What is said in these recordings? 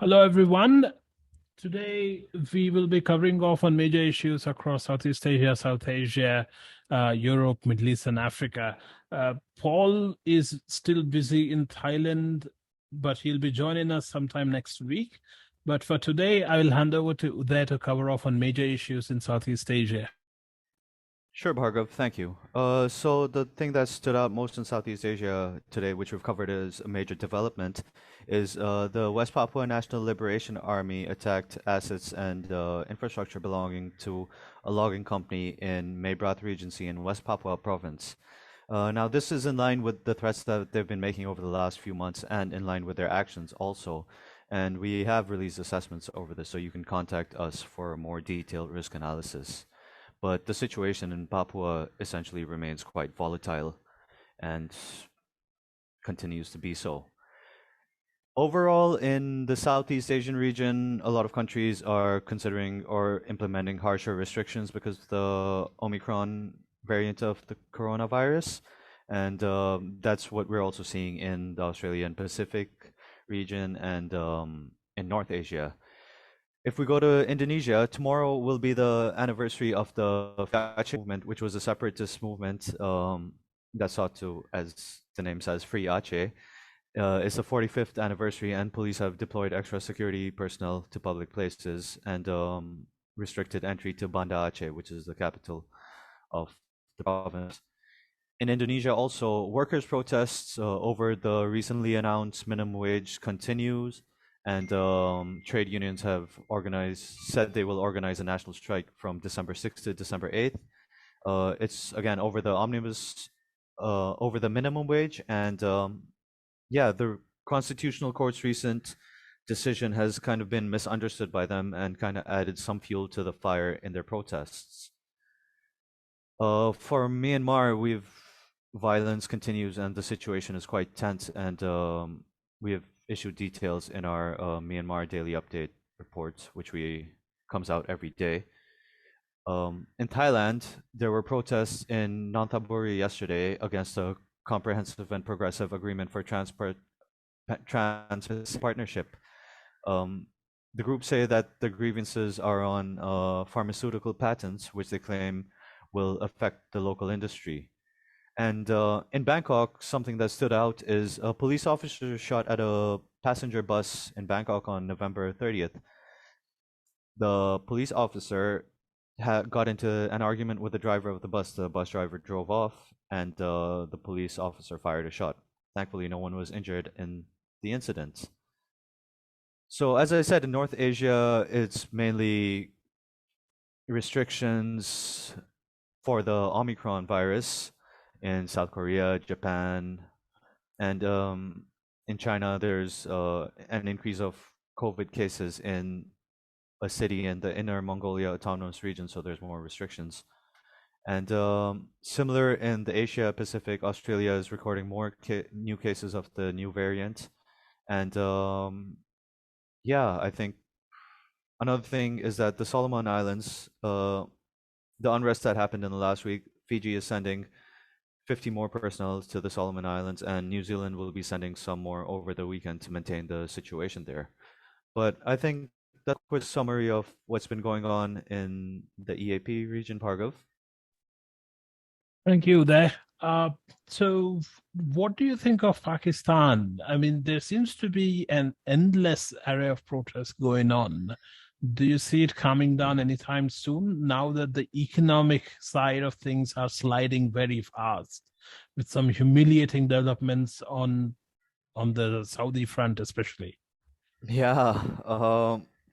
Hello, everyone. Today, we will be covering off on major issues across Southeast Asia, South Asia, Europe, Middle East, and Africa. Paul is still busy in Thailand, but he'll be joining us sometime next week. But for today, I will hand over to Uday to cover off on major issues in Southeast Asia. Sure, Bhargav, thank you. So the thing that stood out most in Southeast Asia today, which we've covered as a major development, is the West Papua National Liberation Army attacked assets and infrastructure belonging to a logging company in Maybrat Regency in West Papua Province. Now, this is in line with the threats that they've been making over the last few months and in line with their actions also. And we have released assessments over this, so you can contact us for a more detailed risk analysis. But the situation in Papua essentially remains quite volatile and continues to be so. Overall, in the Southeast Asian region, a lot of countries are considering or implementing harsher restrictions because of the Omicron variant of the coronavirus. And that's what we're also seeing in the Australian Pacific region and in North Asia. If we go to Indonesia, tomorrow will be the anniversary of the Aceh movement, which was a separatist movement that sought to, as the name says, free Aceh. It's the 45th anniversary, and police have deployed extra security personnel to public places and restricted entry to Banda Aceh, which is the capital of the province. In Indonesia, also, workers' protests over the recently announced minimum wage continues, and trade unions have said they will organize a national strike from December 6th to December 8th. It's again over the over the minimum wage, and yeah, the Constitutional Court's recent decision has kind of been misunderstood by them and kind of added some fuel to the fire in their protests. For Myanmar, violence continues and the situation is quite tense, and we have issued details in our Myanmar daily update report, which comes out every day. In Thailand, there were protests in Nonthaburi yesterday against a comprehensive and progressive agreement for trans partnership. The group say that the grievances are on pharmaceutical patents, which they claim will affect the local industry. And in Bangkok, something that stood out is a police officer shot at a passenger bus in Bangkok on November 30th. The police officer got into an argument with the driver of the bus. The bus driver drove off, and the police officer fired a shot. Thankfully, no one was injured in the incident. So, as I said, in North Asia, it's mainly restrictions for the Omicron virus. In South Korea, Japan, and in China, there's an increase of COVID cases in a city in the Inner Mongolia Autonomous Region, so there's more restrictions. And similar in the Asia Pacific, Australia is recording more new cases of the new variant. And yeah, I think another thing is that the Solomon Islands, the unrest that happened in the last week, Fiji is sending 50 more personnel to the Solomon Islands, and New Zealand will be sending some more over the weekend to maintain the situation there. But I think that's a quick summary of what's been going on in the EAP region, Bhargav. Thank you, Uday. So, what do you think of Pakistan? I mean, there seems to be an endless array of protests going on. Do you see it coming down anytime soon now that the economic side of things are sliding very fast with some humiliating developments on the Saudi front, especially? Yeah,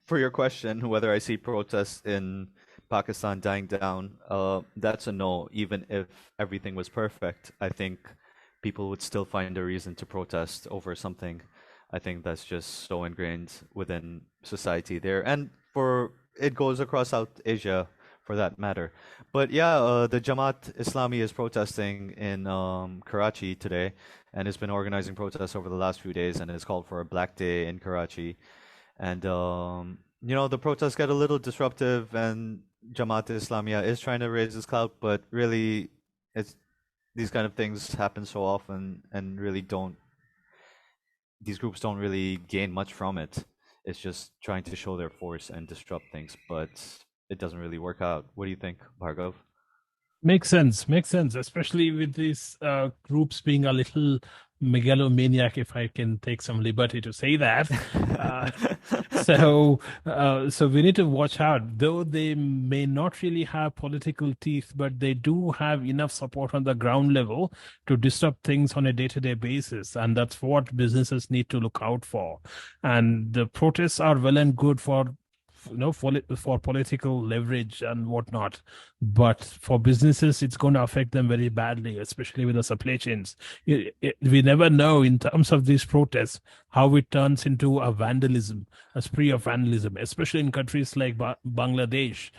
for your question, whether I see protests in Pakistan dying down, that's a no. Even if everything was perfect, I think people would still find a reason to protest over something. I think that's just so ingrained within society there, and for it goes across South Asia for that matter. But yeah, the Jamaat Islami is protesting in Karachi today, and has been organizing protests over the last few days, and has called for a Black Day in Karachi. And the protests get a little disruptive, and Jamaat Islamia is trying to raise its clout, but really, it's these kind of things happen so often, and really don't these groups don't really gain much from it. It's just trying to show their force and disrupt things, but it doesn't really work out. What do you think, Bhargav? Makes sense, especially with these groups being a little megalomaniac, if I can take some liberty to say that. Uh, so we need to watch out. Though they may not really have political teeth, but they do have enough support on the ground level to disrupt things on a day-to-day basis, and that's what businesses need to look out for. And the protests are well and good for for political leverage and whatnot, but for businesses it's going to affect them very badly, especially with the supply chains. We never know in terms of these protests how it turns into a spree of vandalism, especially in countries like Bangladesh,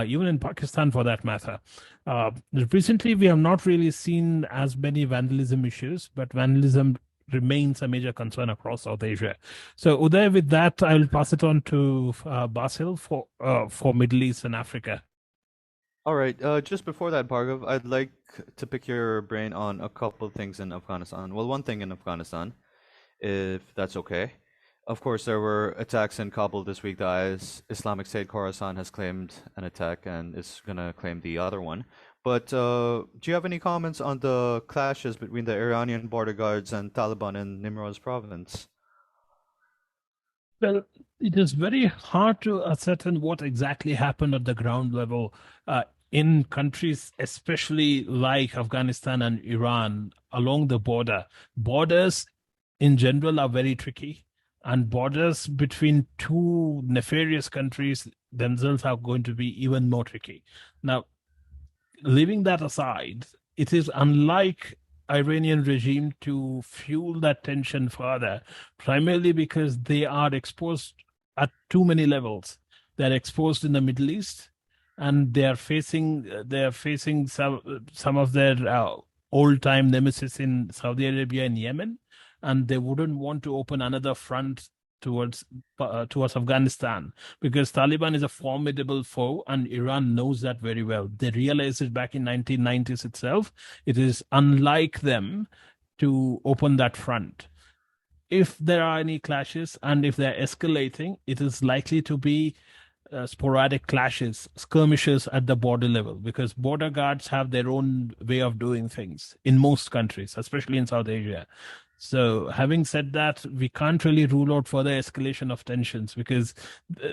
even in Pakistan for that matter. uh, Recently we have not really seen as many vandalism issues, but vandalism remains a major concern across South Asia. So, Uday, with that, I will pass it on to Bassel for Middle East and Africa. All right. Just before that, Bhargav, I'd like to pick your brain on a couple of things in Afghanistan. Well, one thing in Afghanistan, if that's okay. Of course, there were attacks in Kabul this week. The Islamic State Khorasan has claimed an attack and is gonna claim the other one. But do you have any comments on the clashes between the Iranian border guards and Taliban in Nimroz province? Well, it is very hard to ascertain what exactly happened at the ground level in countries, especially like Afghanistan and Iran, along the border. Borders in general are very tricky, and borders between two nefarious countries themselves are going to be even more tricky. Now, leaving that aside, it is unlike Iranian regime to fuel that tension further, primarily because they are exposed at too many levels. They're exposed in the Middle East, and they are facing some of their old time nemesis in Saudi Arabia and Yemen, and they wouldn't want to open another front towards towards Afghanistan, because Taliban is a formidable foe, and Iran knows that very well. They realized it back in 1990s itself. It is unlike them to open that front. If there are any clashes and if they're escalating, it is likely to be sporadic clashes, skirmishes at the border level, because border guards have their own way of doing things in most countries, especially in South Asia. So, having said that, we can't really rule out further escalation of tensions, because uh,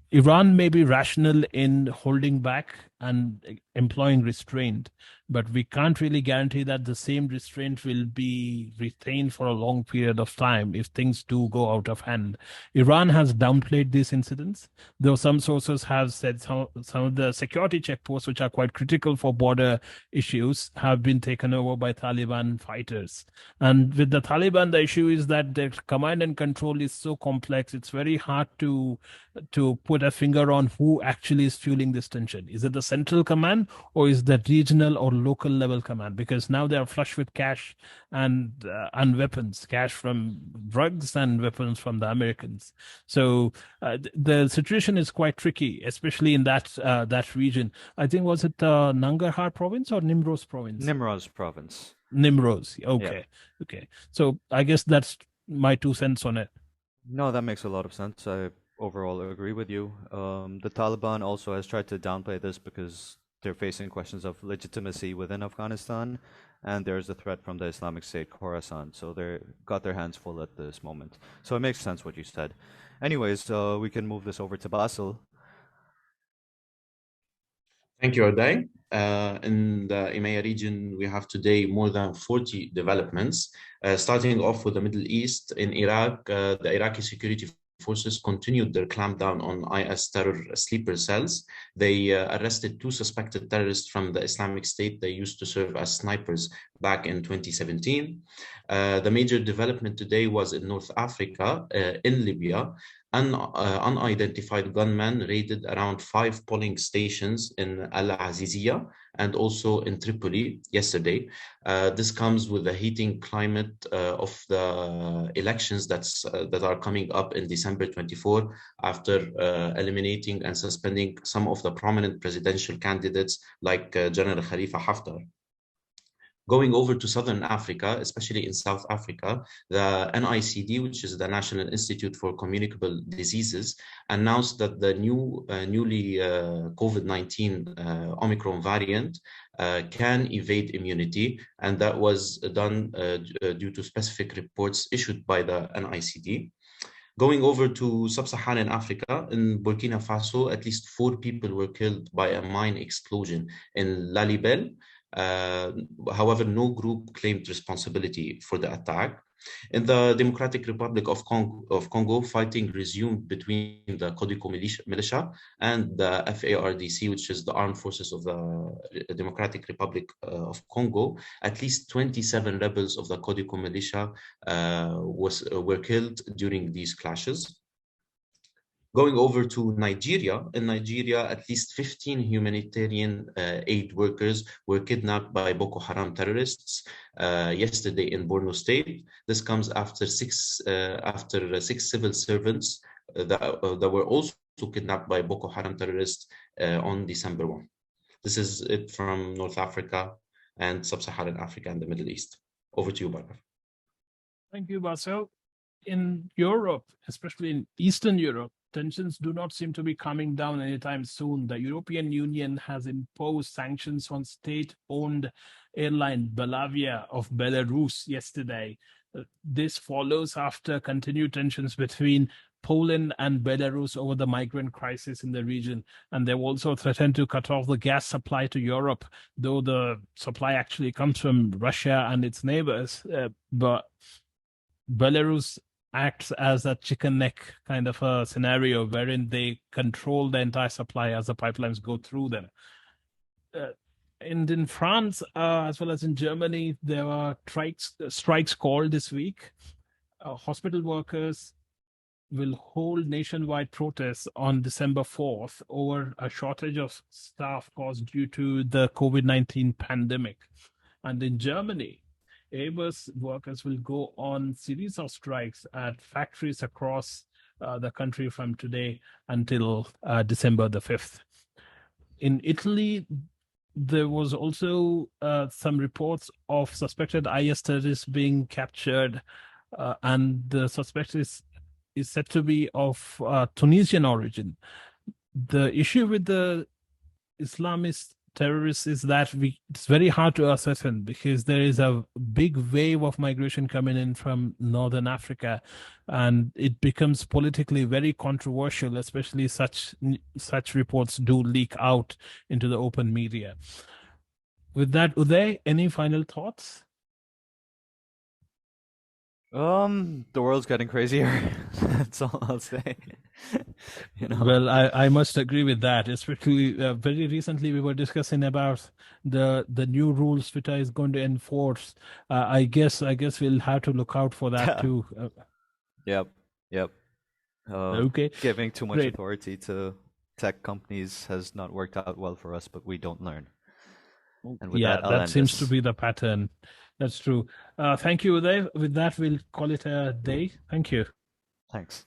Iran may be rational in holding back and employing restraint, but we can't really guarantee that the same restraint will be retained for a long period of time if things do go out of hand. Iran has downplayed these incidents, though some sources have said some of the security checkposts, which are quite critical for border issues, have been taken over by Taliban fighters. And with the Taliban, the issue is that their command and control is so complex, it's very hard to put a finger on who actually is fueling this tension. Is it the central command, or is that regional or local level command? Because now they are flush with cash and weapons, cash from drugs and weapons from the Americans. So the situation is quite tricky, especially in that region. I think, was it Nangarhar province or Nimroz province? Nimroz province. Nimroz. Yeah. Okay, okay. So I guess that's my 2 cents on it. No, that makes a lot of sense. I overall agree with you. The Taliban also has tried to downplay this because they're facing questions of legitimacy within Afghanistan, and there's a threat from the Islamic State Khorasan. So they're got their hands full at this moment. So it makes sense what you said. Anyways, we can move this over to Basil. Thank you, Uday. In the EMEA region, we have today more than 40 developments. Starting off with the Middle East, in Iraq, the Iraqi security forces continued their clampdown on IS terror sleeper cells. They arrested 2 suspected terrorists from the Islamic State. They used to serve as snipers back in 2017. The major development today was in North Africa, in Libya. Unidentified gunmen raided around 5 polling stations in Al Azizia and also in Tripoli yesterday. This comes with the heating climate of the elections that are coming up in December 24, after eliminating and suspending some of the prominent presidential candidates like General Khalifa Haftar. Going over to Southern Africa, especially in South Africa, the NICD, which is the National Institute for Communicable Diseases, announced that the newly COVID-19 Omicron variant can evade immunity, and that was done due to specific reports issued by the NICD. Going over to sub-Saharan Africa, in Burkina Faso, at least 4 people were killed by a mine explosion in Lalibel. However, no group claimed responsibility for the attack. In the Democratic Republic of Congo, fighting resumed between the Codeco militia and the FARDC, which is the armed forces of the Democratic Republic of Congo. At least 27 rebels of the Codeco militia were killed during these clashes. Going over to Nigeria, in Nigeria, at least 15 humanitarian aid workers were kidnapped by Boko Haram terrorists yesterday in Borno State. This comes after six civil servants that were also kidnapped by Boko Haram terrorists on December 1. This is it from North Africa and Sub-Saharan Africa and the Middle East. Over to you, Bhargav. Thank you, Bassel. In Europe, especially in Eastern Europe, tensions do not seem to be coming down anytime soon. The European Union has imposed sanctions on state-owned airline Belavia of Belarus yesterday. This follows after continued tensions between Poland and Belarus over the migrant crisis in the region. And they've also threatened to cut off the gas supply to Europe, though the supply actually comes from Russia and its neighbors. But Belarus acts as a chicken neck kind of a scenario wherein they control the entire supply as the pipelines go through them. And in France, as well as in Germany, there are strikes called this week. Hospital workers will hold nationwide protests on December 4th over a shortage of staff caused due to the COVID-19 pandemic. And in Germany, Airbus workers will go on series of strikes at factories across the country from today until December the 5th. In Italy, there was also some reports of suspected IS terrorists being captured, and the suspect is said to be of Tunisian origin. The issue with the Islamist terrorists is that it's very hard to ascertain because there is a big wave of migration coming in from Northern Africa, and it becomes politically very controversial, especially such reports do leak out into the open media. With that, Uday, any final thoughts? The world's getting crazier. That's all I'll say. Well, I must agree with that. Especially very recently, we were discussing about the new rules FITA is going to enforce. I guess we'll have to look out for that too. Yep. Okay. Giving too much Great. authority to tech companies has not worked out well for us, but we don't learn. And with that seems to be the pattern. That's true. Thank you, Uday. With that, we'll call it a day. Thank you. Thanks.